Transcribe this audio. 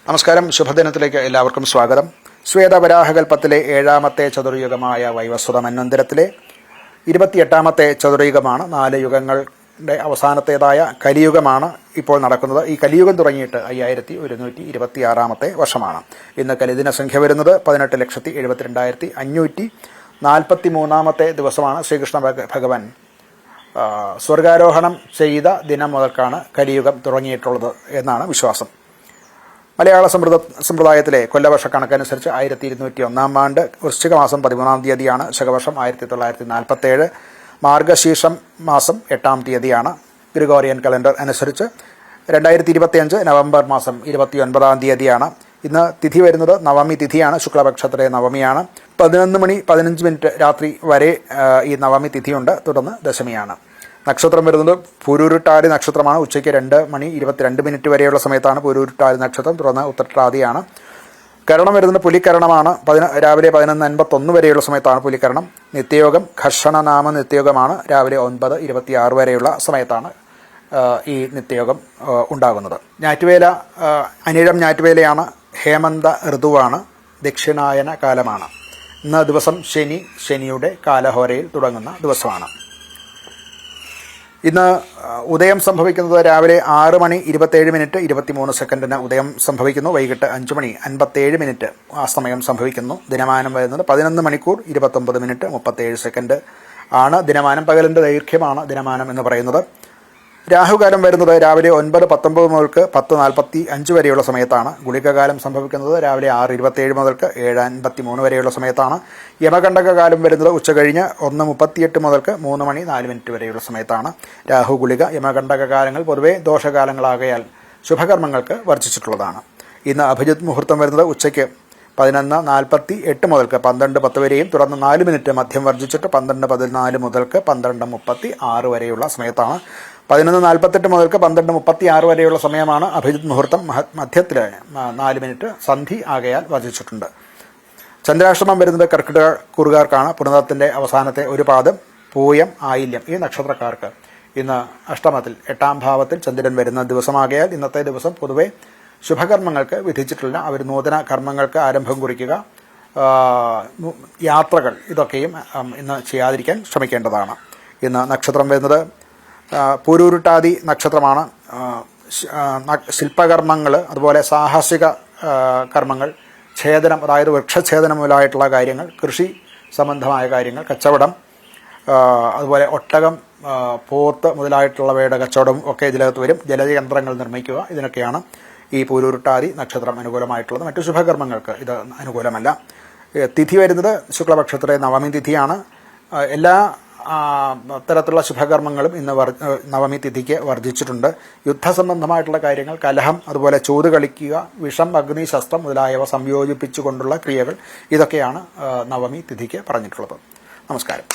നമസ്കാരം. ശുഭദിനത്തിലേക്ക് എല്ലാവർക്കും സ്വാഗതം. ശ്വേതവരാഹകൽപ്പത്തിലെ 7ാമത്തെ ചതുർയുഗമായ വൈവസ്വത മന്വന്തരത്തിലെ 28ാമത്തെ ചതുർയുഗമാണ്. 4 യുഗങ്ങളുടെ അവസാനത്തേതായ കലിയുഗമാണ് ഇപ്പോൾ നടക്കുന്നത്. ഈ കലിയുഗം തുടങ്ങിയിട്ട് 5126ാമത്തെ വർഷമാണ്. ഇന്ന് കലിദിന സംഖ്യ വരുന്നത് 18,72,543ാമത്തെ ദിവസമാണ്. ശ്രീകൃഷ്ണ ഭഗവാൻ സ്വർഗാരോഹണം ചെയ്ത ദിനം മുതൽക്കാണ് കലിയുഗം തുടങ്ങിയിട്ടുള്ളത് എന്നാണ് വിശ്വാസം. മലയാള സമ്പ്രദായത്തിലെ കൊല്ലവർഷ കണക്കനുസരിച്ച് 1201 ആണ്ട് വൃശ്ചിക മാസം 13 തീയതിയാണ്. ശകവർഷം 1947. മാർഗശീർഷം മാസം 8 തീയതിയാണ്. ഗ്രിഗോറിയൻ കലണ്ടർ അനുസരിച്ച് 2025 നവംബർ മാസം 29 തീയതിയാണ്. ഇന്ന് തിഥി വരുന്നത് നവമി തിഥിയാണ്. ശുക്ലപക്ഷത്തിലെ നവമിയാണ്. 11:15 രാത്രി വരെ ഈ നവമി തിഥിയുണ്ട്. തുടർന്ന് ദശമിയാണ്. നക്ഷത്രം വരുന്നത് പൂരൂരുട്ടാതി നക്ഷത്രമാണ്. ഉച്ചയ്ക്ക് 2:22 വരെയുള്ള സമയത്താണ് പൂരൂരുട്ടാതി നക്ഷത്രം. തുടർന്ന് ഉത്രട്ടാതിയാണ്. കരണം വരുന്നത് പുലിക്കരണമാണ്. രാവിലെ 11:51 വരെയുള്ള സമയത്താണ് പുലിക്കരണം. നിത്യയോഗം ഘർഷണനാമ നിത്യയോഗമാണ്. രാവിലെ 9:26 വരെയുള്ള സമയത്താണ് ഈ നിത്യയോഗം ഉണ്ടാകുന്നത്. ഞാറ്റുവേല അനിഴം ഞാറ്റുവേലയാണ്. ഹേമന്ത ഋതുവാണ്. ദക്ഷിണായന കാലമാണ്. ഇന്ന് ദിവസം ശനിയുടെ കാലഹോരയിൽ തുടങ്ങുന്ന ദിവസമാണ്. ഇന്ന് ഉദയം സംഭവിക്കുന്നത് രാവിലെ 6:27:23 ഉദയം സംഭവിക്കുന്നു. വൈകിട്ട് 5:57 ആ സമയം സംഭവിക്കുന്നു. ദിനമാനം വരുന്നത് 11 മണിക്കൂർ 29 മിനിറ്റ് 37 ആണ്. ദിനമാനം പകലിൻ്റെ ദൈർഘ്യമാണ് ദിനമാനം എന്ന് പറയുന്നത്. രാഹുകാലം വരുന്നത് രാവിലെ 9:19 മുതൽക്ക് 10:45 വരെയുള്ള സമയത്താണ്. ഗുളികകാലം സംഭവിക്കുന്നത് രാവിലെ 6:27 മുതൽക്ക് 7:53 വരെയുള്ള സമയത്താണ്. യമകണ്ഠകാലം വരുന്നത് ഉച്ചകഴിഞ്ഞ് 1:38 മുതൽക്ക് 3:04 വരെയുള്ള സമയത്താണ്. രാഹു ഗുളിക യമകണ്ഠകാലങ്ങൾ പൊതുവെ ദോഷകാലങ്ങളാകയാൽ ശുഭകർമ്മങ്ങൾക്ക് വർജിച്ചിട്ടുള്ളതാണ്. ഇന്ന് അഭിജിത് മുഹൂർത്തം വരുന്നത് ഉച്ചയ്ക്ക് 11:48 മുതൽക്ക് 12:10 വരെയും തുടർന്ന് 4 മിനിറ്റ് മധ്യം വർജിച്ചിട്ട് 12:14 മുതൽക്ക് 12:36 വരെയുള്ള സമയത്താണ്. 11:48 മുതൽക്ക് 12:36 വരെയുള്ള സമയമാണ് അഭിജിത് മുഹൂർത്തം. മധ്യത്തിൽ 4 മിനിറ്റ് സന്ധി ആകയാൽ വർജിച്ചിട്ടുണ്ട്. ചന്ദ്രാഷ്ടമം വരുന്നത് കർക്കിടക കുറുകാർക്കാണ്. പുണർദത്തിന്റെ അവസാനത്തെ ഒരു പാദം പൂയം ആയില്യം ഈ നക്ഷത്രക്കാർക്ക് ഇന്ന് അഷ്ടമത്തിൽ 8ാം ഭാവത്തിൽ ചന്ദ്രൻ വരുന്ന ദിവസമാകയാൽ ഇന്നത്തെ ദിവസം പൊതുവെ ശുഭകർമ്മങ്ങൾക്ക് വിധിച്ചിട്ടില്ല. അവർ നൂതന കർമ്മങ്ങൾക്ക് ആരംഭം കുറിക്കുക, യാത്രകൾ ഇതൊക്കെയും ഇന്ന് ചെയ്യാതിരിക്കാൻ ശ്രമിക്കേണ്ടതാണ്. ഇന്ന് നക്ഷത്രം വരുന്നത് പൂരൂരുട്ടാതി നക്ഷത്രമാണ്. ശില്പകർമ്മങ്ങൾ, അതുപോലെ സാഹസിക കർമ്മങ്ങൾ, ഛേദനം അതായത് വൃക്ഷഛേദനം മുതലായിട്ടുള്ള കാര്യങ്ങൾ, കൃഷി സംബന്ധമായ കാര്യങ്ങൾ, കച്ചവടം, അതുപോലെ ഒട്ടകം, പോത്ത് മുതലായിട്ടുള്ളവയുടെ കച്ചവടം ഒക്കെ ഇതിനകത്ത് വരും. ജലയന്ത്രങ്ങൾ നിർമ്മിക്കുക, ഇതിനൊക്കെയാണ് ഈ പൂരൂരുട്ടാതി നക്ഷത്രം അനുകൂലമായിട്ടുള്ളത്. മറ്റു ശുഭകർമ്മങ്ങൾക്ക് ഇത് അനുകൂലമല്ല. തിഥി വരുന്നത് ശുക്ലപക്ഷത്തിലെ നവമി തിഥിയാണ്. എല്ലാ തരത്തിലുള്ള ശുഭകർമ്മങ്ങളും ഇന്ന് നവമി തിഥിക്ക് വർജിച്ചിട്ടുണ്ട്. യുദ്ധസംബന്ധമായിട്ടുള്ള കാര്യങ്ങൾ, കലഹം, അതുപോലെ ചൂത് കളിക്കുക, വിഷം, അഗ്നി, ശസ്ത്രം മുതലായവ സംയോജിപ്പിച്ചുകൊണ്ടുള്ള ക്രിയകൾ ഇതൊക്കെയാണ് നവമി തിഥിക്ക് പറഞ്ഞിട്ടുള്ളത്. നമസ്കാരം.